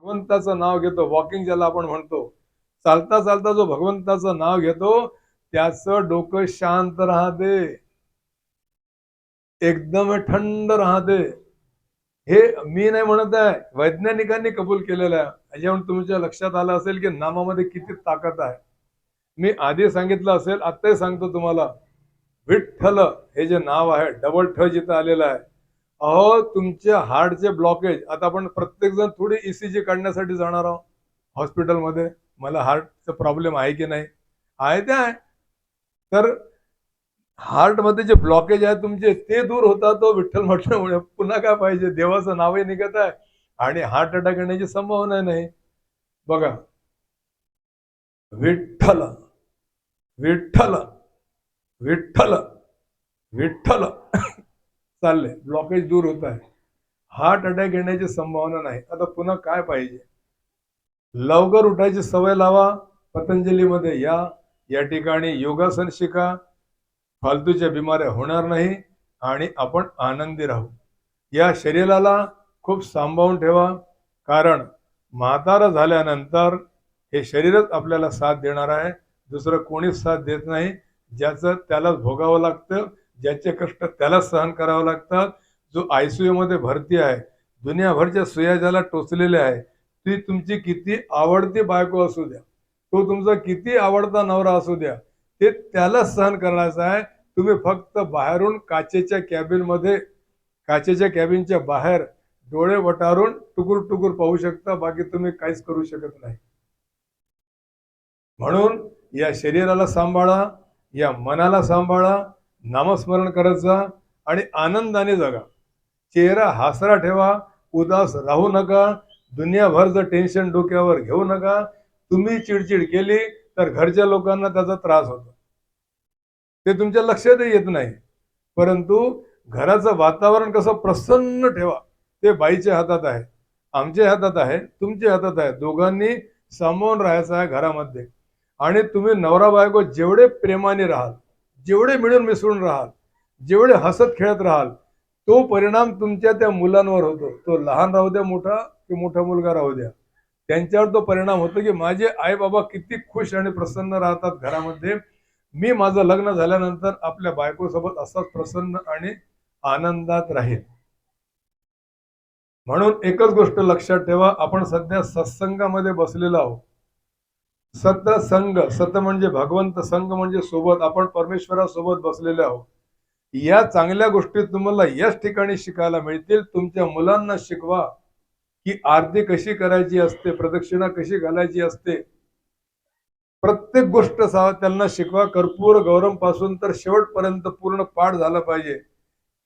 भगवंताचं नाव घेतो, वॉकिंग ज्याला आपण म्हणतो, चालता चालता जो भगवंताचं नाव घेतो त्याचं डोकं शांत राहते, एकदम थंड राहते. हे मी नाही म्हणत आहे, वैज्ञानिकांनी कबूल केलेलं आहे. याच्यावरून तुमच्या लक्षात आलं असेल की नामामध्ये किती ताकद आहे. मी आधी सांगितलं असेल, आत्ताही सांगतो तुम्हाला. विठ्ठल हे जे नाव आहे, डबल ठ जिथं आलेलं आहे, अहो तुमच्या हार्टचे ब्लॉकेज, आता आपण प्रत्येक जण थोडी ईसीजी काढण्यासाठी जाणार आहोत हॉस्पिटलमध्ये, मला हार्टचा प्रॉब्लेम आहे की नाही, आहे ते आहे. तर हार्ट मध्ये जे ब्लॉकेज आहे तुमचे ते दूर होतात तो विठ्ठल म्हटल्यामुळे. पुन्हा काय पाहिजे, देवाचं नावही निघत आहे आणि हार्ट अटॅक येण्याची संभावना नाही. बघा, विठ्ठल विठ्ठल विठ्ठल विठ्ठल चालले, ब्लॉकेज दूर होत आहे, हार्ट अटॅक येण्याची संभावना नाही. आता पुन्हा काय पाहिजे, लवकर उठायची सवय लावा, पतंजलीमध्ये या ठिकाणी योगासन शिका, फालतूच्या बिमाऱ्या होणार नाही आणि आपण आनंदी राहू. या शरीराला खूप सांभाळून ठेवा, कारण म्हातारा झाल्यानंतर हे शरीरच आपल्याला साथ देणार आहे, दुसरं कोणीच साथ देत नाही. ज्याचं त्यालाच भोगावं लागतं, ज्याचे कष्ट त्यालाच सहन करावं लागतात. जो आयसीयू मध्ये भरती आहे, दुनियाभरच्या सुया ज्याला टोचलेल्या आहे, ती तुमची किती आवडती बायको असू द्या, तो तुमचा किती आवडता नवरा असू द्या, ते त्यालाच सहन करायचं आहे. तुम्ही फक्त बाहेरून काचेच्या कॅबिनच्या बाहेर डोळे वटारून टुकुर टुकुर पाहू शकता, बाकी तुम्ही काहीच करू शकत नाही. म्हणून या शरीराला सांभाळा, या मनाला सांभाळा, नामस्मरण करत जा आणि आनंदाने जगा. चेहरा हासरा ठेवा, उदास राहू नका, दुनियाभर जर टेन्शन डोक्यावर घेऊ नका. तुम्ही चिडचिड केली तर घरच्या लोकांना त्याचा त्रास होतो, ते तुमच्या लक्षातही येत नाही. परंतु घराचं वातावरण कसं प्रसन्न ठेवा, ते बाईच्या हातात आहे, आमच्या हातात आहे, तुमच्या हातात आहे. दोघांनी सामावून राहायचं आहे घरामध्ये. आणि तुम्ही नवरा बायको जेवढे प्रेमाने राहाल, जेवढे मिळून मिसळून राहाल, जेवढे हसत खेळत राहाल, तो परिणाम तुमच्या त्या मुलांवर होतो. तो लहान राहू द्या मोठा, की मोठा मुलगा राहू द्या, त्यांच्यावर तो परिणाम होतो की माझे आई बाबा किती खुश आणि प्रसन्न राहतात घरामध्ये. मी माझं लग्न झाल्यानंतर आपल्या बायकोसोबत असाच प्रसन्न आणि आनंदात राहील. म्हणून एकच गोष्ट लक्षात ठेवा, आपण सध्या सत्संगामध्ये बसलेलो आहोत. सतसंग, सत म्हणजे भगवंत, संग म्हणजे सोबत, आपण परमेश्वरासोबत बसलेले आहोत. या चांगल्या गोष्टी तुम्हाला याच ठिकाणी शिकायला मिळतील. तुमच्या मुलांना शिकवा की आरती कशी करायची असते, प्रदक्षिणा कशी घालायची असते, प्रत्येक गोष्ट त्यांना शिकवा. कर्पूर गौरम पासून तर शेवटपर्यंत पूर्ण पाठ झाला पाहिजे.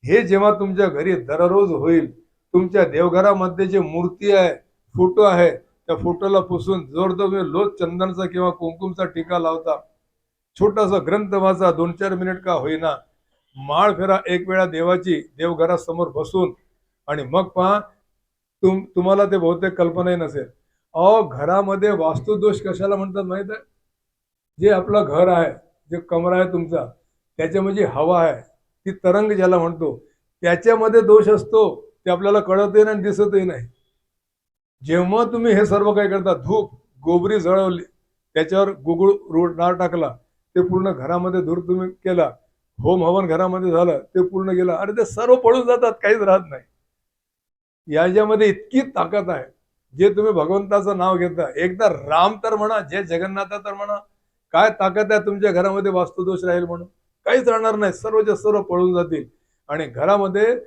हे जेव्हा तुमच्या घरी दररोज होईल, तुमच्या देवघरामध्ये जे मूर्ती आहे, फोटो आहे, त्या फोटोला पुसून जोर तुम्ही लोक चंदनचा किंवा कुंकुमचा टीका लावता, छोटासा ग्रंथ वाचा, 2-4 मिनिट का होईना, माळ फेरा एक वेळा देवाची देवघरासमोर बसून, आणि मग पहा, तुम्हाला ते बहुतेक कल्पनाही नसेल. अहो, घरामध्ये वास्तुदोष कशाला म्हणतात माहित आहे? जे आपलं घर आहे, जे कमरा आहे तुमचा, त्याच्यामध्ये हवा आहे, ती तरंग ज्याला म्हणतो, त्याच्यामध्ये दोष असतो. ते आपल्याला कळतही नाही, दिसतही नाही. जेव्हा तुम्ही हे सर्व काय करता, धूप गोबरी जळवली, त्याच्यावर गुगुळ नार टाकला, ते पूर्ण घरामध्ये धूर तुम्ही केला, होम हवन घरामध्ये झालं, ते पूर्ण गेलं, अरे ते सर्व पळून जातात, काहीच राहत नाही. याच्यामध्ये इतकी ताकद आहे. जे तुम्ही भगवंताचं नाव घेता, एकदा राम तर म्हणा, जे जगन्नाथ तर म्हणा, काय ताकद आहे तुमच्या घरामध्ये वास्तुदोष राहील म्हणून? काहीच राहणार नाही, सर्वच्या सर्व पळून जातील. आणि घरामध्ये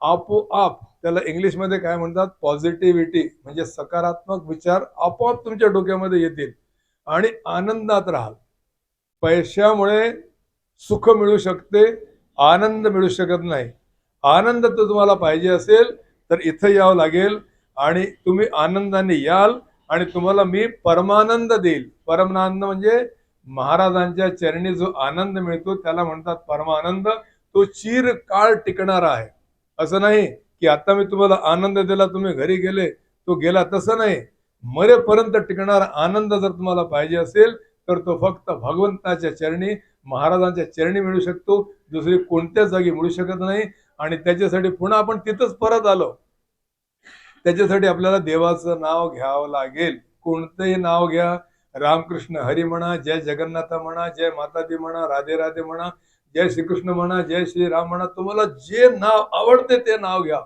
आपोआप, त्याला इंग्लिशमध्ये काय म्हणतात, पॉझिटिव्हिटी, म्हणजे सकारात्मक विचार आपोआप तुमच्या डोक्यामध्ये येतील आणि आनंदात राहाल. पैशामुळे सुख मिळू शकते, आनंद मिळू शकत नाही. आनंद तर तुम्हाला पाहिजे असेल तर इथं यावं लागेल आणि तुम्ही आनंदाने याल आणि तुम्हाला मी परमानंद देईल. परमानंद म्हणजे महाराजांच्या चरणी जो आनंद मिळतो त्याला म्हणतात परमानंद. तो चिरकाळ टिकणारा आहे. असं नाही की आता मी तुम्हाला आनंद दिला, तुम्ही घरी गेले, तो गेला, तसं नाही. मरेपर्यंत टिकणारा आनंद जर तुम्हाला पाहिजे असेल तर तो फक्त भगवंताच्या चरणी, महाराजांच्या चरणी मिळू शकतो, दुसरी कोणत्याच जागी मिळू शकत नाही. आणि त्याच्यासाठी पुन्हा आपण तिथंच परत आलो. त्याच्यासाठी आपल्याला देवाचं नाव घ्यावं लागेल. कोणतंही नाव घ्या. रामकृष्ण हरी म्हणा, जय जगन्नाथ म्हणा, जय मातादी म्हणा, राधे राधे म्हणा, जय श्रीकृष्ण म्हणा, जय श्रीराम म्हणा. तुम्हाला जे नाव आवडते ते नाव घ्या.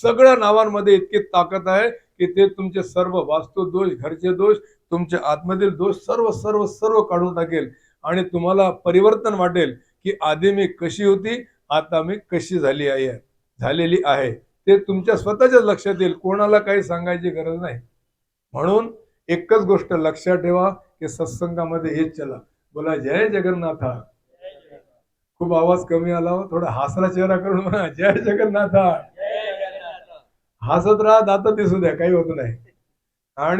सगळ्या नावांमध्ये इतकी ताकद आहे की ते तुमचे सर्व वास्तु दोष, घरचे दोष, तुमच्या आतमधील दोष सर्व सर्व सर्व काढून टाकेल. आणि तुम्हाला परिवर्तन वाटेल की आधी मी कशी होती, आता मी कशी झालेली आहे. ते तुमच्या स्वतःच्याच लक्षात येईल. कोणाला काही सांगायची गरज नाही. म्हणून एकच गोष्ट लक्षात ठेवा की सत्संगामध्ये हेच चला. बोला जय जगन्नाथ. खूप आवाज कमी आला हो. थोडा हसरा चेहरा करून म्हणा जय जगन्नाथ. हसत राहा, दात दिसू द्या, काही होत नाही. आणि